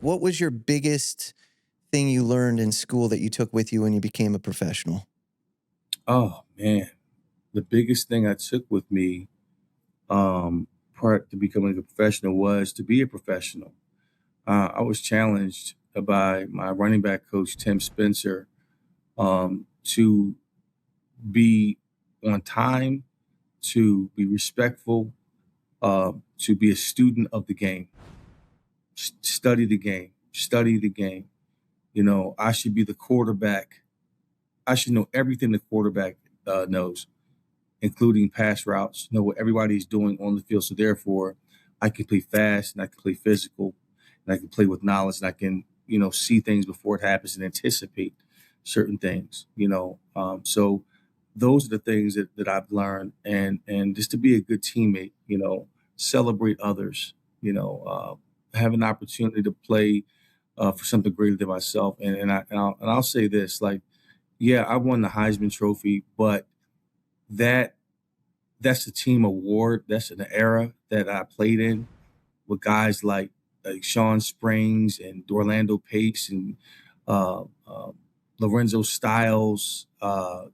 what was your biggest thing you learned in school that you took with you when you became a professional? Oh man, the biggest thing I took with me prior to becoming a professional was to be a professional. I was challenged by my running back coach, Tim Spencer, to be on time, to be respectful, to be a student of the game, study the game, study the game. I should be the quarterback. I should know everything the quarterback knows, including pass routes, know what everybody's doing on the field. So therefore, I can play fast and I can play physical and I can play with knowledge and I can, see things before it happens and anticipate certain things. So those are the things that I've learned and just to be a good teammate, celebrate others, have an opportunity to play for something greater than myself. And I'll say this, like, yeah, I won the Heisman Trophy, but that's a team award. That's an era that I played in with guys like Sean Springs and Orlando Pace and uh, uh, Lorenzo Stiles,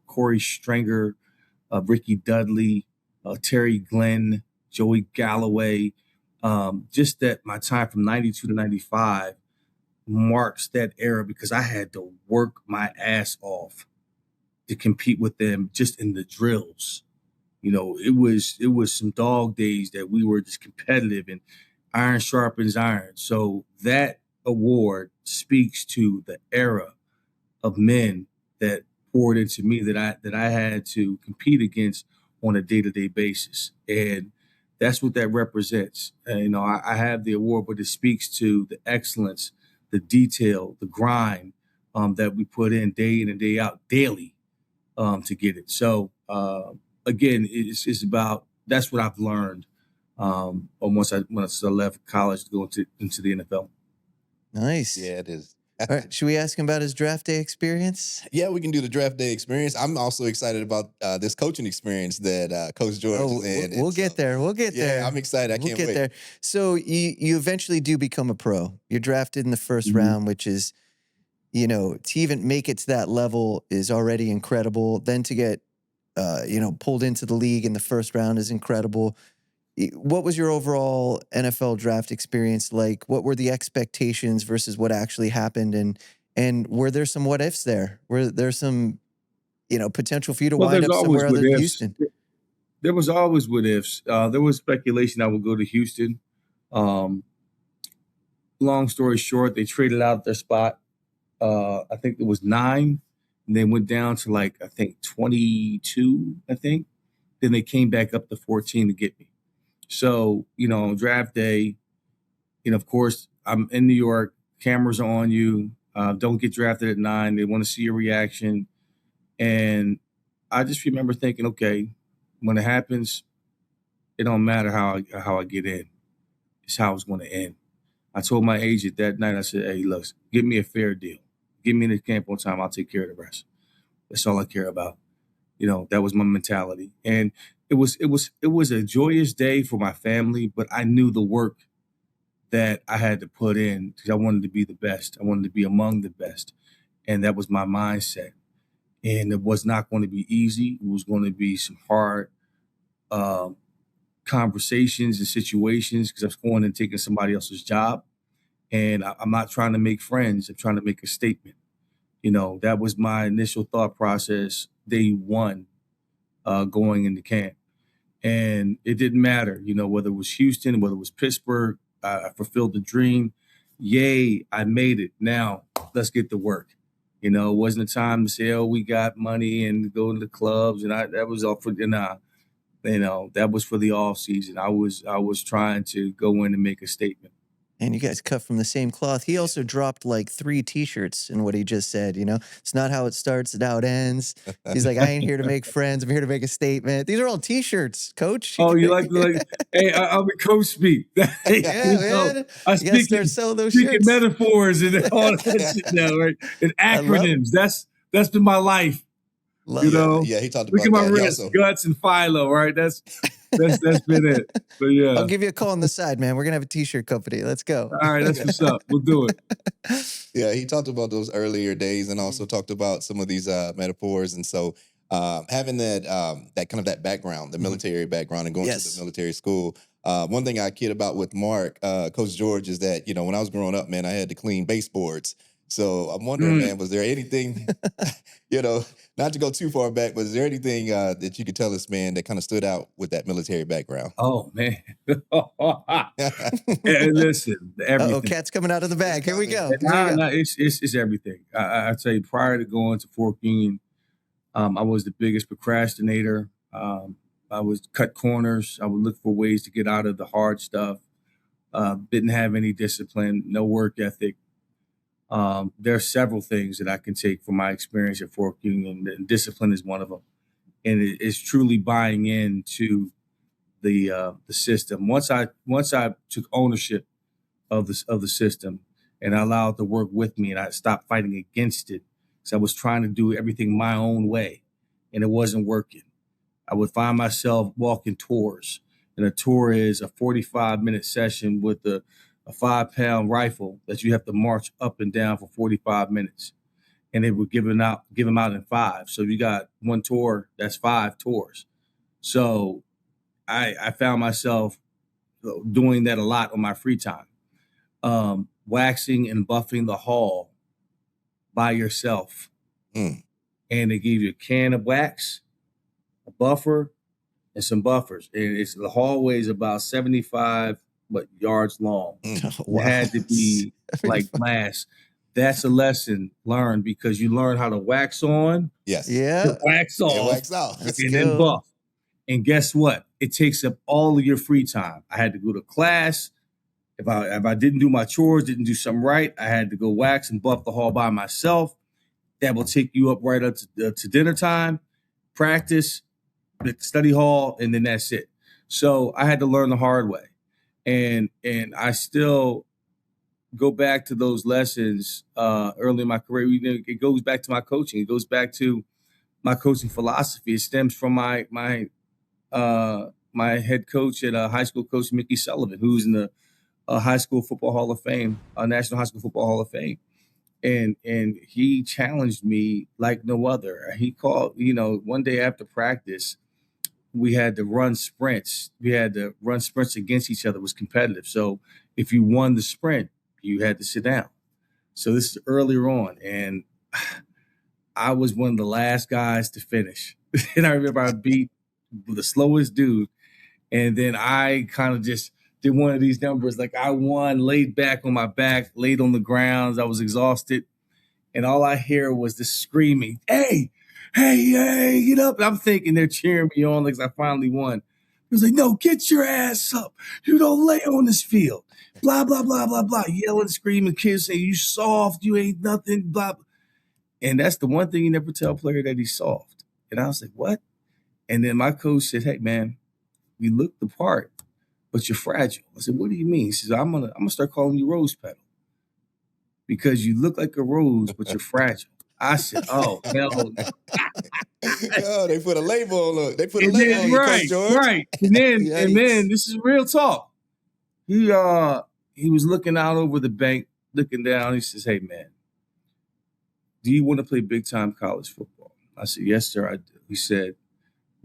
Corey Stringer, Ricky Dudley, Terry Glenn, Joey Galloway. Just that my time from 92 to 95 marks that era because I had to work my ass off to compete with them just in the drills. It was some dog days that we were just competitive and iron sharpens iron. So that award speaks to the era of men that poured into me that I had to compete against on a day-to-day basis. And that's what that represents. And, I have the award, but it speaks to the excellence, the detail, the grind that we put in day in and day out daily to get it. So again, it's about that's what I've learned once I left college to go into the NFL. Nice. Yeah, it is. All right, should we ask him about his draft day experience? Yeah, we can do the draft day experience. I'm also excited about this coaching experience that Coach George is in. We'll get there. We'll get there. Yeah, I'm excited. I can't wait. There. So you eventually do become a pro. You're drafted in the first Mhm. round, which is, to even make it to that level is already incredible. Then to get, pulled into the league in the first round is incredible. What was your overall NFL draft experience like? What were the expectations versus what actually happened? And were there some what ifs there? Were there some, potential for you to Well, wind there's up always somewhere other what than ifs. Houston? There was always what ifs. There was speculation I would go to Houston. Um, Long story short, they traded out their spot. I think it was 9, and they went down to I think 22. I think. Then they came back up to 14 to get me. So on draft day, of course, I'm in New York. Cameras are on you. Don't get drafted at 9. They want to see your reaction. And I just remember thinking, okay, when it happens, it don't matter how I get in. It's how it's going to end. I told my agent that night, I said, hey, look, give me a fair deal. Get me in the camp on time. I'll take care of the rest. That's all I care about. That was my mentality. And it was a joyous day for my family, but I knew the work that I had to put in because I wanted to be the best. I wanted to be among the best. And that was my mindset. And it was not going to be easy. It was going to be some hard conversations and situations because I was going and taking somebody else's job. And I'm not trying to make friends. I'm trying to make a statement. That was my initial thought process day one going into camp. And it didn't matter, whether it was Houston, whether it was Pittsburgh, I fulfilled the dream. Yay, I made it. Now let's get to work. It wasn't a time to say, oh, we got money and go to the clubs. And that was all for, that was for the off season. I was trying to go in and make a statement. And you guys cut from the same cloth. He also dropped 3 T-shirts in what he just said. It's not how it starts, it's how it ends. He's like, I ain't here to make friends. I'm here to make a statement. These are all T-shirts, Coach. Oh, you like hey, I'm a coach speak. Yeah, man. I You gotta speak start selling those speaking shirts. metaphors and all that shit now, right? And acronyms. That's been my life. Love it. Yeah, he talked Look about at my that. wrist, guts and philo, right? That's That's been it. But I'll yeah. give you a call on the side, man. We're gonna have a t-shirt company. Let's go. All right, that's what's up. We'll do it. Yeah, he talked about those earlier days and also talked about some of these metaphors. And so having that kind of that background, the military background and going to Yes. the military school. One thing I kid about with Mark, Coach George, is that, when I was growing up, man, I had to clean baseboards. So I'm wondering, man, was there anything, not to go too far back, but is there anything that you could tell us, man, that kind of stood out with that military background? Oh, man. Hey, listen, everything. Cat's coming out of the bag. Here we go. No, it's everything. I tell you, prior to going to Fork Union, I was the biggest procrastinator. I would cut corners. I would look for ways to get out of the hard stuff. Didn't have any discipline, no work ethic. There are several things that I can take from my experience at Fork Union, and discipline is one of them. And it's truly buying into the system. Once I took ownership of the system and I allowed it to work with me, and I stopped fighting against it, because I was trying to do everything my own way, and it wasn't working. I would find myself walking tours, and a tour is a 45-minute session with a 5-pound rifle that you have to march up and down for 45 minutes. And they would give them out in 5. So you got one tour, that's 5 tours. So I found myself doing that a lot on my free time. Waxing and buffing the hall by yourself. And they give you a can of wax, a buffer, and some buffers. And the hallway is about 75 yards long. Wow. It had to be like glass. That's a lesson learned, because you learn how to wax on, Yes. Yeah. wax off, And wax off. and then buff. And guess what? It takes up all of your free time. I had to go to class. If I didn't do my chores, didn't do something right, I had to go wax and buff the hall by myself. That will take you up right up to dinner time, practice, the study hall, and then that's it. So I had to learn the hard way. And I still go back to those lessons early in my career. It goes back to my coaching. It goes back to my coaching philosophy. It stems from my head coach at high school coach, Mickey Sullivan, who's in the High School Football Hall of Fame, National High School Football Hall of Fame. And he challenged me like no other. He called, one day after practice, we had to run sprints. We had to run sprints against each other. It was competitive. So if you won the sprint, you had to sit down. So this is earlier on. And I was one of the last guys to finish. And I remember I beat the slowest dude. And then I kind of just did one of these numbers. Like I won, laid back on my back, laid on the ground. I was exhausted. And all I hear was this screaming, hey, get up. And I'm thinking they're cheering me on because I finally won. He was like, no, get your ass up. You don't lay on this field. Blah, blah, blah, blah, blah. Yelling, screaming, kids saying, you soft, you ain't nothing, blah, blah. And that's the one thing you never tell a player, that he's soft. And I was like, what? And then my coach said, hey, man, you look the part, but you're fragile. I said, what do you mean? He says, I'm gonna start calling you Rose Petal, because you look like a rose, but you're fragile. I said, oh, hell no. Oh, they put a label on it. They put a label on you, Coach George. Right. And then this is real talk. He was looking out over the bank, looking down. He says, hey, man, do you want to play big-time college football? I said, yes, sir, I do. He said,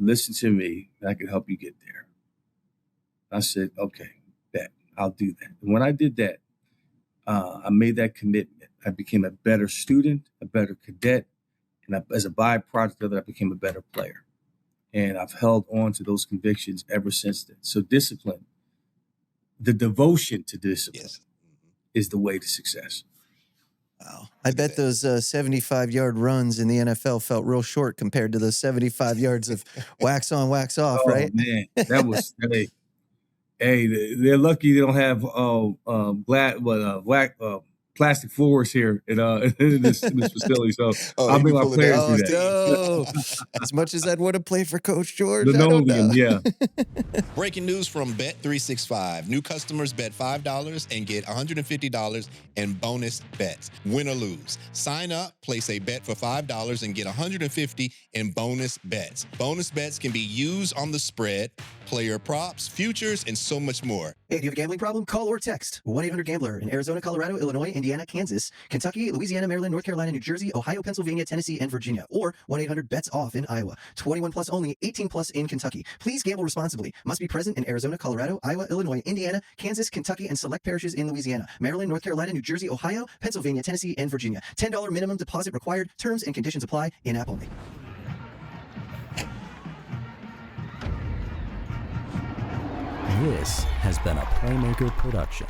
listen to me, and I can help you get there. I said, okay, I'll do that. And when I did that, I made that commitment. I became a better student, a better cadet, and as a byproduct of it, I became a better player. And I've held on to those convictions ever since then. So discipline, the devotion to discipline, is the way to success. Wow. I bet those 75-yard runs in the NFL felt real short compared to those 75 yards of wax on, wax off, right? Man, that was hey, they're lucky they don't have plastic floors here in this facility. So Oh, I'll he make be my pulling players that. do Oh, that. no. As much as I'd want to play for Coach George, I don't know. Linoleum, yeah. Breaking news from Bet365. New customers bet $5 and get $150 in bonus bets. Win or lose. Sign up, place a bet for $5 and get $150 in bonus bets. Bonus bets can be used on the spread, player props, futures, and so much more. Hey, do you have a gambling problem? Call or text 1-800-GAMBLER in Arizona, Colorado, Illinois, Indiana, Kansas, Kentucky, Louisiana, Maryland, North Carolina, New Jersey, Ohio, Pennsylvania, Tennessee, and Virginia. Or 1-800-BETS-OFF in Iowa. 21 plus only, 18 plus in Kentucky. Please gamble responsibly. Must be present in Arizona, Colorado, Iowa, Illinois, Indiana, Kansas, Kentucky, and select parishes in Louisiana, Maryland, North Carolina, New Jersey, Ohio, Pennsylvania, Tennessee, and Virginia. $10 minimum deposit required. Terms and conditions apply. In-app only. This has been a Playmaker production.